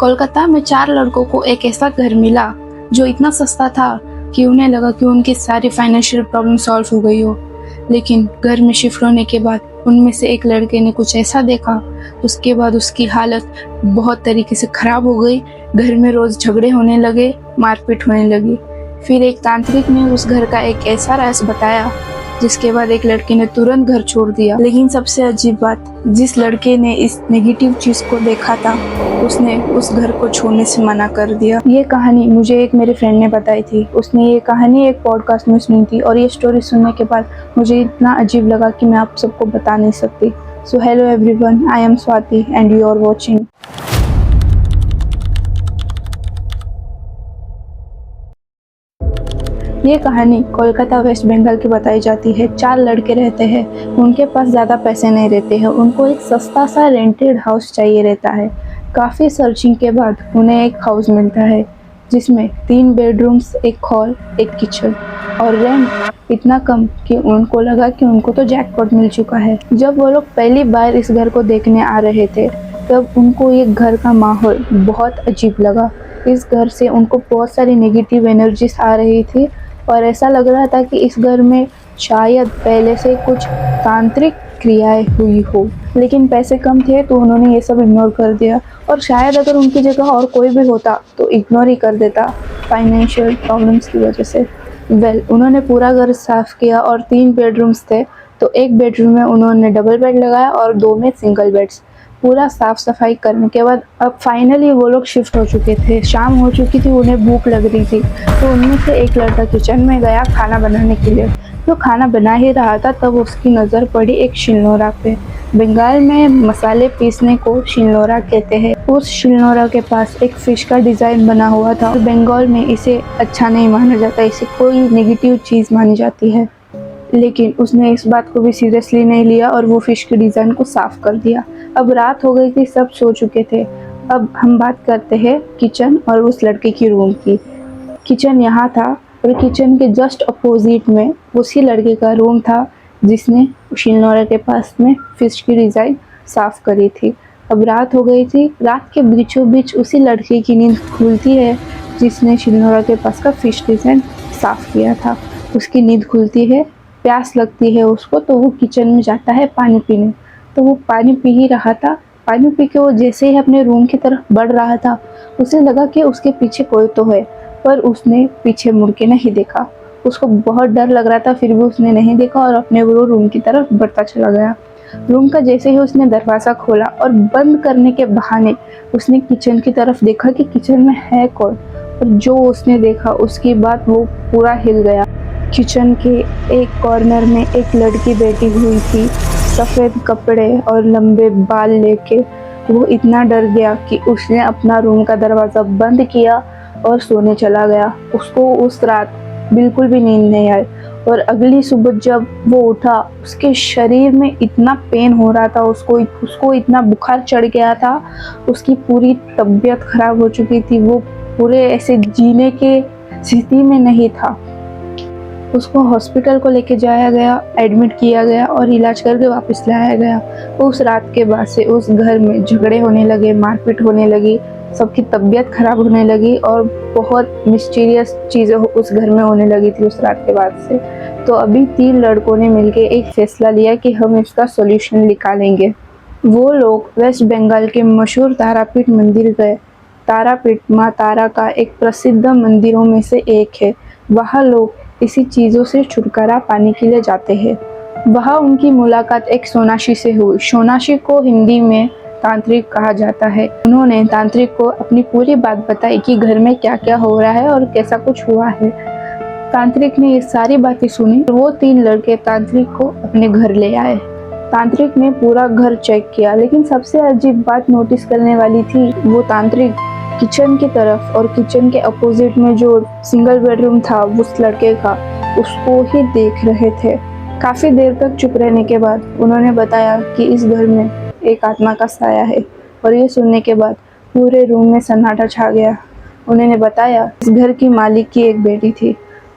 कोलकाता में 4 लड़कों को एक ऐसा घर मिला जो इतना सस्ता था कि उन्हें लगा कि उनकी सारी फाइनेंशियल प्रॉब्लम सॉल्व हो गई हो। लेकिन घर में शिफ्ट होने के बाद उनमें से एक लड़के ने कुछ ऐसा देखा, उसके बाद उसकी हालत बहुत तरीके से खराब हो गई। घर में रोज झगड़े होने लगे, मारपीट होने लगी। फिर एक तांत्रिक ने उस घर का एक ऐसा राज बताया जिसके बाद एक लड़के ने तुरंत घर छोड़ दिया। लेकिन सबसे अजीब बात, जिस लड़के ने इस नेगेटिव चीज को देखा था उसने उस घर को छोड़ने से मना कर दिया। ये कहानी मुझे एक मेरे फ्रेंड ने बताई थी। उसने ये कहानी एक पॉडकास्ट में सुनी थी और ये स्टोरी सुनने के बाद मुझे इतना अजीब लगा कि मैं आप सबको बता नहीं सकती। So hello everyone, I am Swati and you are watching. ये कहानी कोलकाता वेस्ट बंगाल की बताई जाती है। 4 लड़के रहते हैं, उनके पास ज़्यादा पैसे नहीं रहते हैं, उनको एक सस्ता सा रेंटेड हाउस चाहिए रहता है। काफ़ी सर्चिंग के बाद उन्हें एक हाउस मिलता है जिसमें 3 बेडरूम्स, एक हॉल, एक किचन और रेंट इतना कम कि उनको लगा कि उनको तो जैकपॉट मिल चुका है। जब वो लोग पहली बार इस घर को देखने आ रहे थे तब उनको ये घर का माहौल बहुत अजीब लगा। इस घर से उनको बहुत सारी नेगेटिव एनर्जीज आ रही थी और ऐसा लग रहा था कि इस घर में शायद पहले से कुछ तांत्रिक क्रियाएं हुई हो। लेकिन पैसे कम थे तो उन्होंने ये सब इग्नोर कर दिया और शायद अगर उनकी जगह और कोई भी होता तो इग्नोर ही कर देता फाइनेंशियल प्रॉब्लम्स की वजह से। उन्होंने पूरा घर साफ किया और 3 बेडरूम्स थे तो एक बेडरूम में उन्होंने डबल बेड लगाया और 2 में सिंगल बेड्स। पूरा साफ सफाई करने के बाद अब फाइनली वो लोग शिफ्ट हो चुके थे। शाम हो चुकी थी, उन्हें भूख लग रही थी तो उनमें से एक लड़का किचन में गया खाना बनाने के लिए। तो खाना बना ही रहा था तब उसकी नज़र पड़ी एक शिलनोरा पे। बंगाल में मसाले पीसने को शिलनोरा कहते हैं। उस शिलनोरा के पास एक फिश का डिज़ाइन बना हुआ था। बंगाल में इसे अच्छा नहीं माना जाता, इसे कोई नेगेटिव चीज़ मानी जाती है। लेकिन उसने इस बात को भी सीरियसली नहीं लिया और वो फिश के डिज़ाइन को साफ कर दिया। अब रात हो गई थी, सब सो चुके थे। अब हम बात करते हैं किचन और उस लड़के की रूम की। किचन यहाँ था और किचन के जस्ट अपोजिट में उसी लड़के का रूम था जिसने शिलनोरा के पास में फिश की डिज़ाइन साफ करी थी। अब रात हो गई थी, रात के बीचों बीच उसी लड़के की नींद खुलती है जिसने शिलनोरा के पास का फिश डिज़ाइन साफ किया था। उसकी नींद खुलती है, प्यास लगती है उसको तो वो किचन में जाता है पानी पीने। तो वो पानी पी ही रहा था। पानी पी के वो जैसे ही अपने रूम की तरफ बढ़ रहा था उसे लगा कि उसके पीछे कोई तो है, पर उसने पीछे मुड़ के नहीं देखा। उसको बहुत डर लग रहा था फिर भी उसने नहीं देखा और अपने वो रूम की तरफ बढ़ता चला गया। रूम का जैसे ही उसने दरवाज़ा खोला और बंद करने के बहाने उसने किचन की तरफ देखा कि किचन में है कौन। और जो उसने देखा उसके बाद वो पूरा हिल गया। किचन के एक कॉर्नर में एक लड़की बैठी हुई थी, सफ़ेद कपड़े और लंबे बाल लेके। वो इतना डर गया कि उसने अपना रूम का दरवाज़ा बंद किया और सोने चला गया। उसको उस रात बिल्कुल भी नींद नहीं आई और अगली सुबह जब वो उठा उसके शरीर में इतना पेन हो रहा था, उसको इतना बुखार चढ़ गया था, उसकी पूरी तबीयत खराब हो चुकी थी। वो पूरे ऐसे जीने के स्थिति में नहीं था। उसको हॉस्पिटल को लेके जाया गया, एडमिट किया गया और इलाज करके वापस लाया गया। उस रात के बाद से उस घर में झगड़े होने लगे, मारपीट होने लगी, सबकी तबीयत खराब होने लगी और बहुत मिस्टीरियस चीज़ें उस घर में होने लगी थी उस रात के बाद से। तो अभी 3 लड़कों ने मिलके एक फैसला लिया कि हम इसका सॉल्यूशन निकालेंगे। वो लोग वेस्ट बंगाल के मशहूर तारापीठ मंदिर गए। तारापीठ माँ तारा का एक प्रसिद्ध मंदिरों में से एक है। वहाँ लोग इसी चीज़ों से छुटकारा पाने के लिए जाते हैं। वहाँ उनकी मुलाकात एक सोनाशी से हुई। सोनाशी को हिंदी में तांत्रिक कहा जाता है। उन्होंने तांत्रिक को अपनी पूरी बात बताई कि घर में क्या क्या हो रहा है और कैसा कुछ हुआ है। तांत्रिक ने ये सारी बातें सुनी। वो 3 लड़के तांत्रिक को अपने घर ले आए। तांत्रिक ने पूरा घर चेक किया, लेकिन सबसे अजीब बात नोटिस करने वाली थी। वो तांत्रिक किचन की तरफ और किचन के अपोजिट में जो सिंगल बेडरूम था उस लड़के का, उसको ही देख रहे थे। काफ़ी देर तक चुप रहने के बाद उन्होंने बताया कि इस घर में एक आत्मा का साया है। और ये सुनने के बाद पूरे रूम में सन्नाटा छा गया। उन्होंने बताया इस घर की मालिक की एक बेटी थी।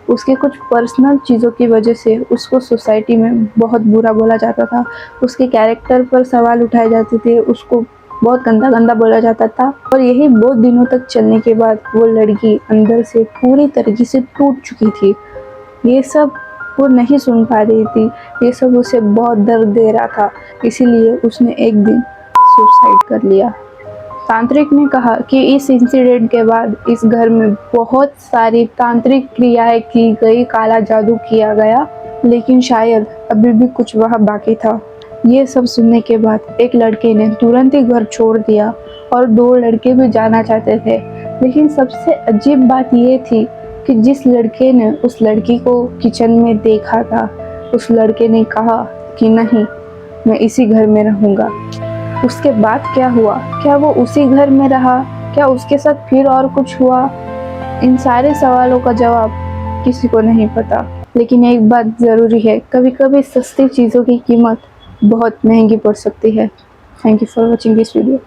उसके कुछ पर्सनल चीज़ों की वजह से उसको सोसाइटी में बहुत बुरा बोला जाता था। उसके कैरेक्टर पर सवाल उठाए जाते थे, उसको बहुत गंदा गंदा बोला जाता था। और यही बहुत दिनों तक चलने के बाद वो लड़की अंदर से पूरी तरीके से टूट चुकी थी। ये सब वो नहीं सुन पा रही थी, ये सब उसे बहुत दर्द दे रहा था, इसीलिए उसने एक दिन सुसाइड कर लिया। तांत्रिक ने कहा कि इस इंसिडेंट के बाद इस घर में बहुत सारी तांत्रिक क्रियाएं की गई, काला जादू किया गया, लेकिन शायद अभी भी कुछ वहाँ बाकी था। ये सब सुनने के बाद एक लड़के ने तुरंत ही घर छोड़ दिया और 2 लड़के भी जाना चाहते थे। लेकिन सबसे अजीब बात ये थी कि जिस लड़के ने उस लड़की को किचन में देखा था, उस लड़के ने कहा कि नहीं, मैं इसी घर में रहूँगा। उसके बाद क्या हुआ? क्या वो उसी घर में रहा? क्या उसके साथ फिर और कुछ हुआ? इन सारे सवालों का जवाब किसी को नहीं पता। लेकिन एक बात ज़रूरी है, कभी कभी सस्ती चीज़ों की कीमत बहुत महंगी पड़ सकती है। Thank you for watching this video.